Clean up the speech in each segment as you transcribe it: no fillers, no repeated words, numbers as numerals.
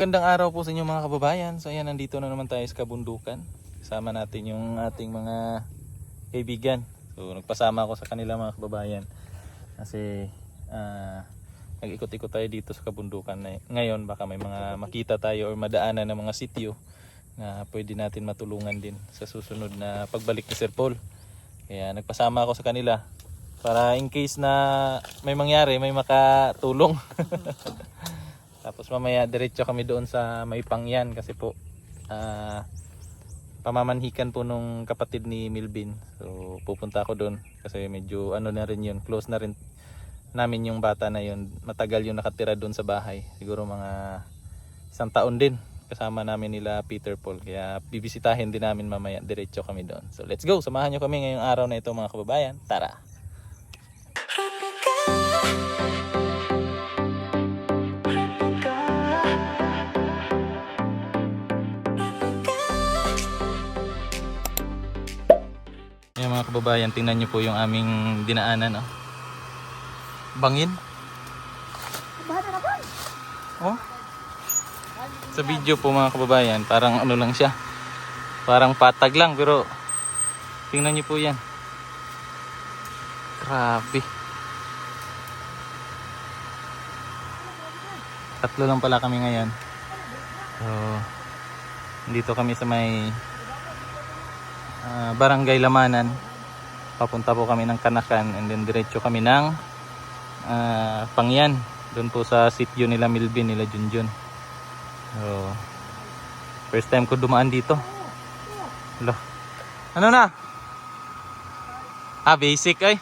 Magandang araw po sa inyo mga kababayan. So ayan, nandito na naman tayo sa kabundukan. Kasama natin yung ating mga kaibigan. So nagpasama ako sa kanila mga kababayan. Kasi nag-ikot-ikot tayo dito sa kabundukan. Ngayon baka may mga makita tayo or madaanan ng mga sityo na pwede natin matulungan din sa susunod na pagbalik ni Sir Paul. Kaya nagpasama ako sa kanila para in case na may mangyari, may makatulong. Tapos mamaya diretso kami doon sa may Pangyan kasi po pamamanhikan po nung kapatid ni Milvin. So pupunta ako doon kasi medyo ano na rin yun, close na rin namin yung bata na yun. Matagal yung nakatira doon sa bahay, siguro mga 1 taon din kasama namin nila Peter Paul. Kaya bibisitahin din namin mamaya, diretso kami doon. So let's go, samahan nyo kami ngayong araw na ito mga kababayan. Tara! Ayan mga kababayan, tingnan nyo po yung aming dinaanan. Oh. Bangin. Oh. Sa video po mga kababayan, parang ano lang siya. Parang patag lang, pero tingnan nyo po yan. Grabe. 3 lang pala kami ngayon. So, dito kami sa may Barangay Lamanan. Papunta po kami ng Kanakan and then diretso kami ng Pangyan, doon po sa sitio nila Milvin, nila Junjun. So, first time ko dumaan dito. Hello. Ano na? Basic ay.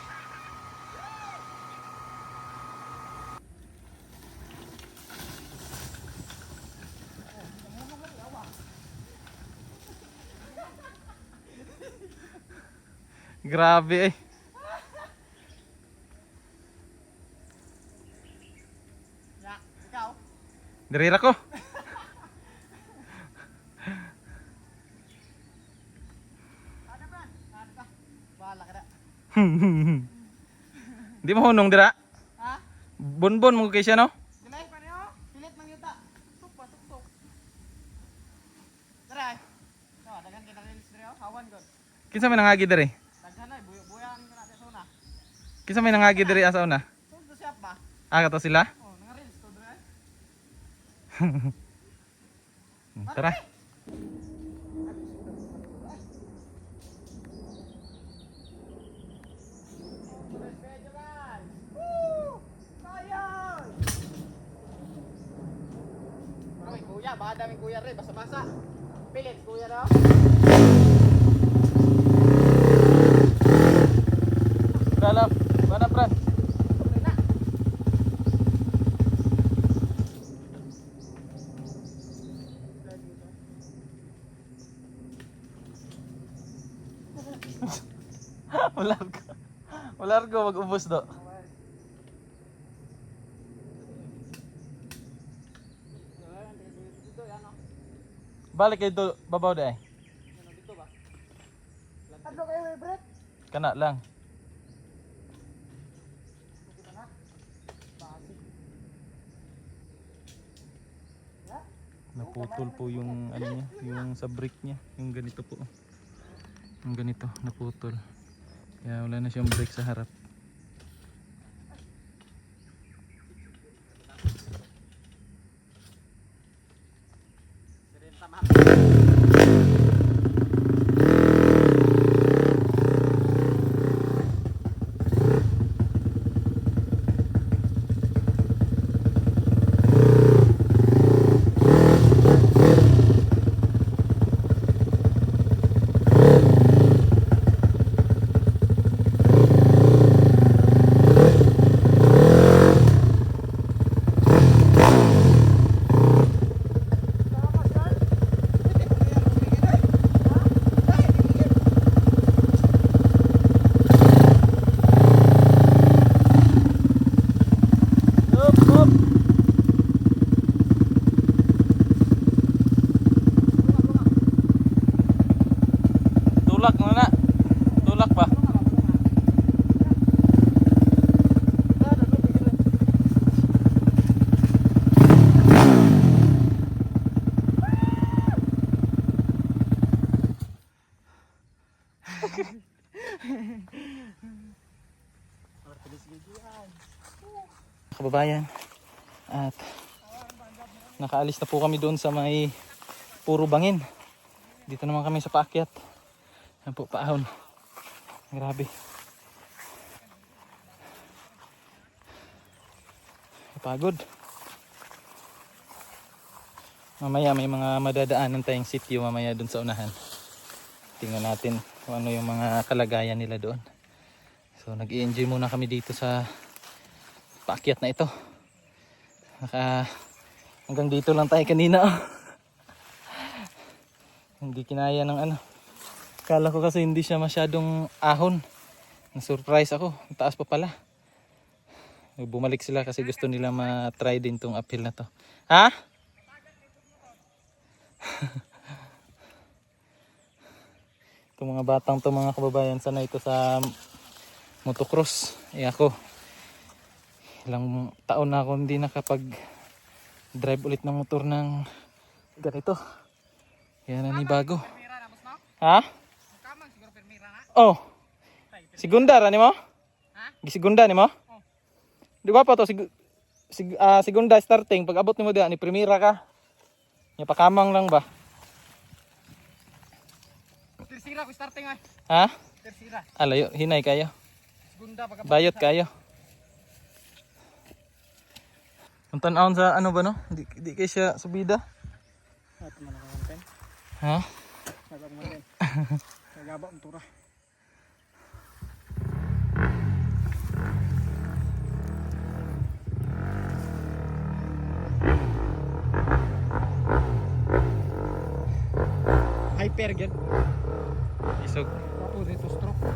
Grabe eh. Ikaw? Dirira ko. Ano ba? Ano ka? Bahala ka na. Di mo hunong dira? Ha? Bonbon mo kay siya no? Dilay pa niyo? Pilit mang yuta. Tuk. Tara. So, dagan kita reels diri hawan god. Kinsa may nangagi diri? Daghan ay buyo-buyan ko na sa una. Kinsa may nangagi diri asa una? Tundo siya ba? Kato sila? Oh, nga reels to diri. Tara. Kuya, baka daming kuya rin, basa-basa. Pilit kuya daw. Kalap, mana Pran? Ular ko mag-ubos do. Balik kayo dito, babaw de. Dito ba? Adlo kayo may break? Kana lang. Naputol po yung ano niya, yung sa brick niya, yung ganito po. Yung ganito, naputol. Kaya wala na siyang brake sa harap. kababayan. At nakaalis na po kami doon sa may puro bangin. Dito naman kami sa paakyat. Yan po, paahon. Grabe. Pagod. Mamaya may mga madadaanan tayong sitio mamaya doon sa unahan. Tingnan natin kung ano yung mga kalagayan nila doon. So nag-i-enjoy muna kami dito sa paakyat na ito. Hanggang dito lang tayo kanina. Hindi kinaya ng ano. Kala ko kasi hindi siya masyadong ahon. Na-surprise ako. Ang taas pa pala. Bumalik sila kasi gusto nila ma-try din tong uphill na to. Ha? Itong mga batang to mga kababayan, sana ito sa motocross. Ako, ilang taon na ako hindi nakapag drive ulit ng motor ng ganito. Kaya nanibago. Ha? Oh. Segunda ra nimo? Gisigunda nimo? Di ba pa to segunda starting pag abot nimo diha ni primera ka. Nya pakamang lang ba? Tersira ko starting ay. Ha? Tersira. Alayo, hinay kayo. Segunda pag Bayot kayo. Ang tan-aon sa ano ba no? Di kay siya subida. At man ang pen. Ha? Nagab mo din. Nagaba ang tura. Hyper gen. Isog. Ako dito stroke.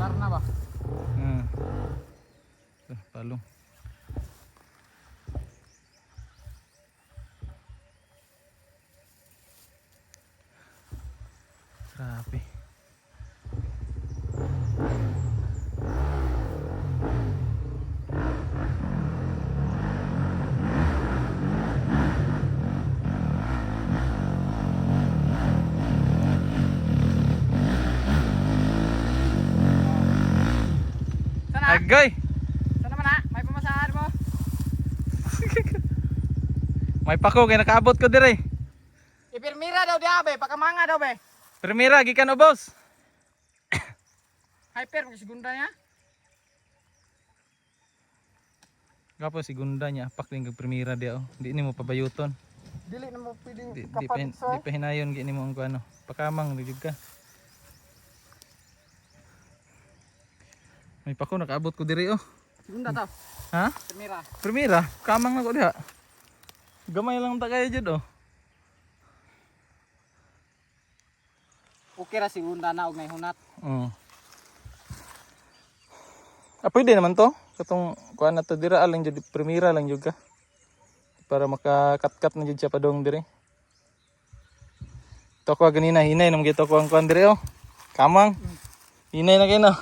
Tar na ba? Palong. Grabe. Sana? Agay! Sana man ha? May pamasahan mo? May pako kay nakaabot ko dire. Ipirmira daw di abe, pakamanga daw be. Primera gikan ubos. Hyper kung segunda niya. Gapo segunda niya apak din kag primera dia oh. Di nimo pabayuton. Dili na mo pwedeng Di kapalit sa. pa hinayon gi nimo ang kuano. Pakamang ligid ka. May pako nakaabot ko dire oh. Segunda daw. Ha? Pirmira. Primera, kamang na ko diha. Gamay lang ta kayo jud oh. Okay ra segunda na og may hunat. Pwede naman to. Katong kuan na to dira lang jud primera lang jud ka. Para maka-cut na jud siya padong dire. To ko ganina hinay nang gito ko ang kuan dire oh. Kamang. Hinay na kay no.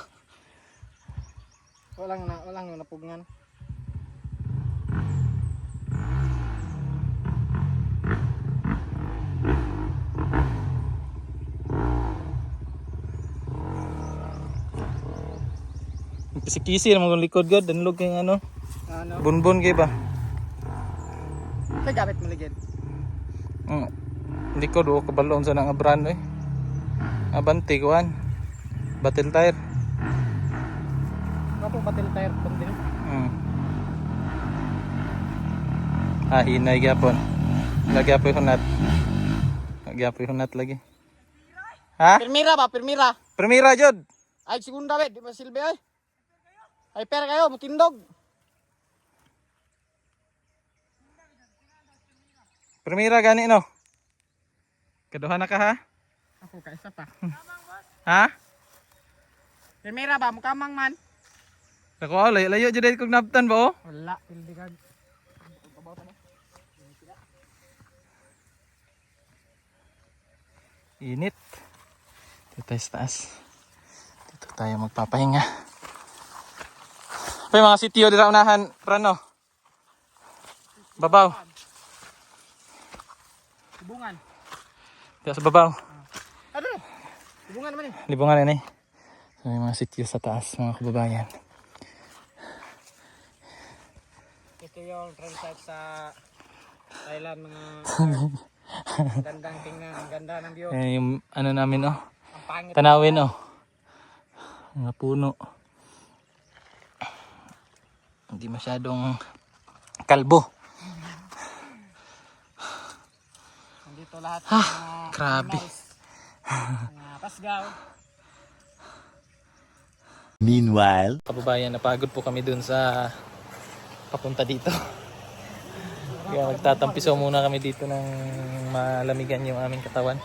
Walang napugngan. Kisi-kisi naman kung likod god, danlog kay ano. Ano? Bunbun kay ba? Kay gamit mo ligid. Likod o kabalo sa nang brand eh. Abante kuan. Battle tire. Kapo batil tire bandil. Hinay gyapon. Lagi apoy hunat. Lagi apoy hunat lagi. Ha? Pirmira ba? Pirmira. Primera jud. Ay segunda be, di ba silbi ay? Hyper kayo, mutindog. Primera gani no. Kaduha na ka ha? Ako kaisa pa. Ha? Pirmira ba? Mukamang man. Dako layo jud kog nabtan ba oh? Wala, pildi kag. Init. Dito tayo sa taas. Dito tayo magpapahinga. Apa yung mga sitio dito unahan, Rano? Babaw. Libungan. Dito sa babaw. Ano? Libungan naman eh. Libungan na eh. So may mga sitio sa taas mga kababayan. all trail site sa Thailand mga gandang tingnan, ang ganda ng view. Ayan yung ano namin oh. Ang pangit. Tanawin oh. Mga puno. Hindi masyadong kalbo. Nandito lahat ng mga Grabe. animals. Mga pasgaw. Meanwhile, kababayan, napagod po kami dun sa papunta dito. Kaya magtatampisaw muna kami dito ng malamigan yung aming katawan.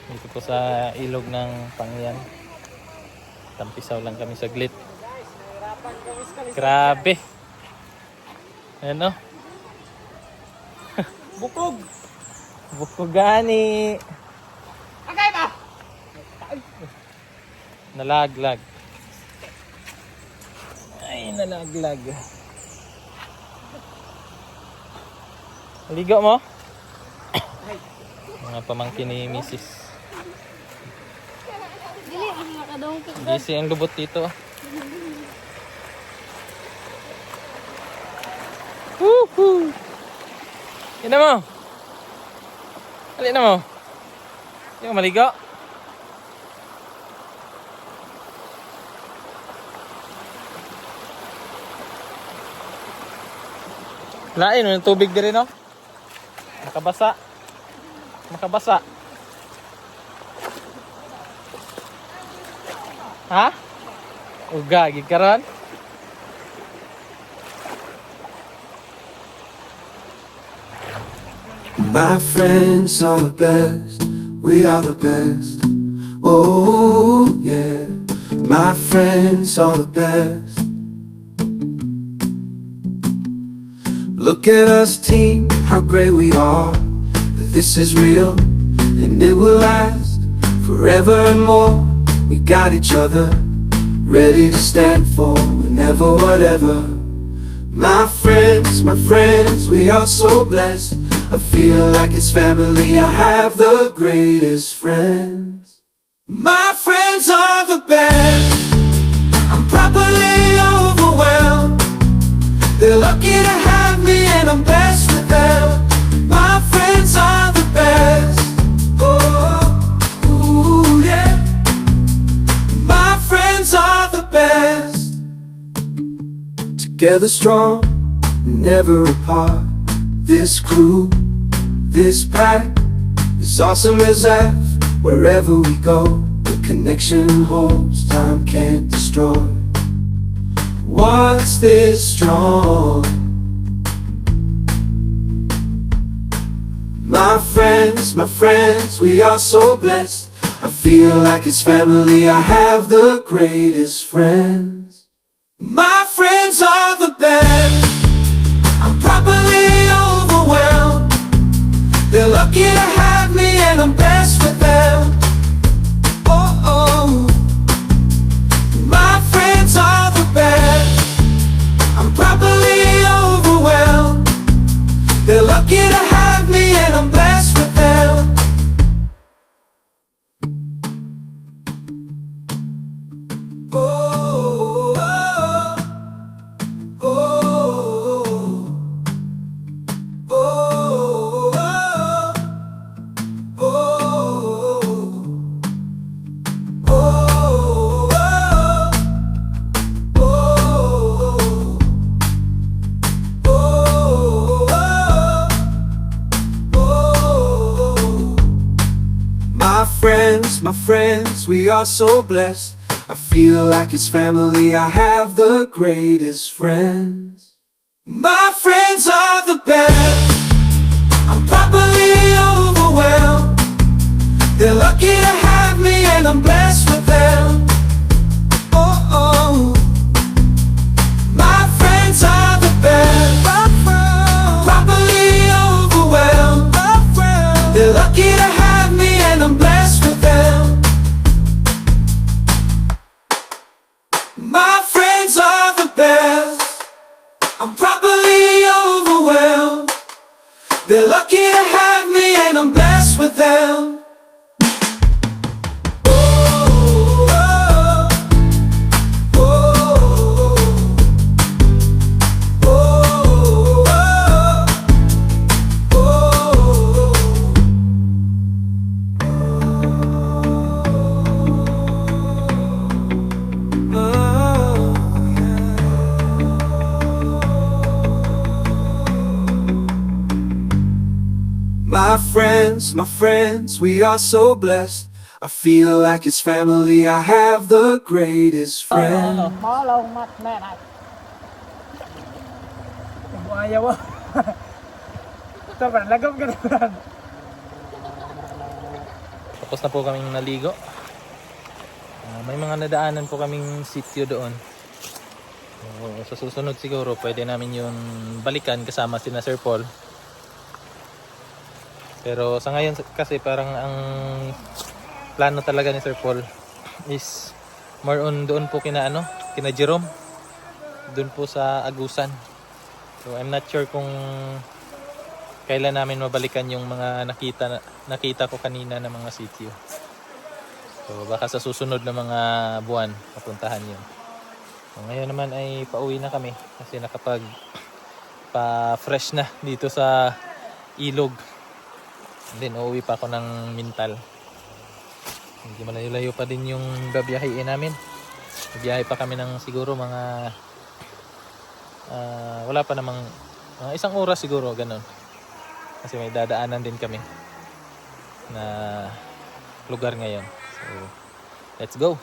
Dito po sa ilog ng Pangyan. Tampisaw lang kami saglit. Grabe. Ayan o. Bukog! Bukugani. Agay ba? Nalaglag. Ay, nalaglag. Ligo mo? Mga pamangkin ni Mrs. Dili, ang nakadongkit. Jesse ang lubot dito. Woohoo! Yan na mo. Alin na mo. Hindi ka maligo. Lain, yung tubig din rin, no? Makabasa. Makabasa. Ha? Uga, gikaron? My friends are the best, we are the best. Oh yeah, my friends are the best. Look at us team, how great we are. This is real, and it will last forever and more. We got each other, ready to stand for whenever, whatever. My friends, we are so blessed. I feel like it's family, I have the greatest friends. My friends are the best. I'm properly overwhelmed. They're lucky to have me and I'm blessed with them. My friends are the best. Oh, ooh, yeah. My friends are the best. Together strong, never apart. This crew, this pack, is awesome as F. Wherever we go, the connection holds, time can't destroy. What's this strong? My friends, we are so blessed. I feel like it's family, I have the greatest friends. My friends are the best. I'm properly overwhelmed. They're lucky to have me and I'm blessed with them. Oh, oh. My friends are the best. I'm properly overwhelmed. They're lucky to have me and I'm blessed with them. Oh, oh, oh, oh, my friends, we are so blessed. I feel like it's family, I have the greatest friends. My friends are the best. I'm properly overwhelmed. They're lucky to have me and I'm blessed with them. Oh, oh. My friends are the best. I'm properly overwhelmed. They're lucky to have me and I'm blessed with them. My friends are the best. I'm properly overwhelmed. They're lucky to have me and I'm blessed with them. Oh, oh, oh, My friends, we are so blessed. I feel like it's family, I have the greatest friend. Malaw mat menay. Buaya mo. Sobrang lagom ka naman. Tapos na po kaming naligo. May mga nadaanan po kaming sitio doon. Sa susunod siguro pwede namin yun balikan kasama sina Sir Paul. Pero sa ngayon kasi parang ang plano talaga ni Sir Paul is more on doon po kina Jerome. Doon po sa Agusan. So I'm not sure kung kailan namin mabalikan yung mga nakita ko kanina na mga sitio. So baka sa susunod na mga buwan papuntahan yun. So, ngayon naman ay pauwi na kami kasi nakapag pa-fresh na dito sa ilog. And then uuwi pa ako ng Mintal. Hindi malayo-layo pa din yung babiyahiin namin. Biyahe pa kami ng siguro mga wala pa namang isang oras siguro ganun. Kasi may dadaanan din kami na lugar ngayon. So let's go.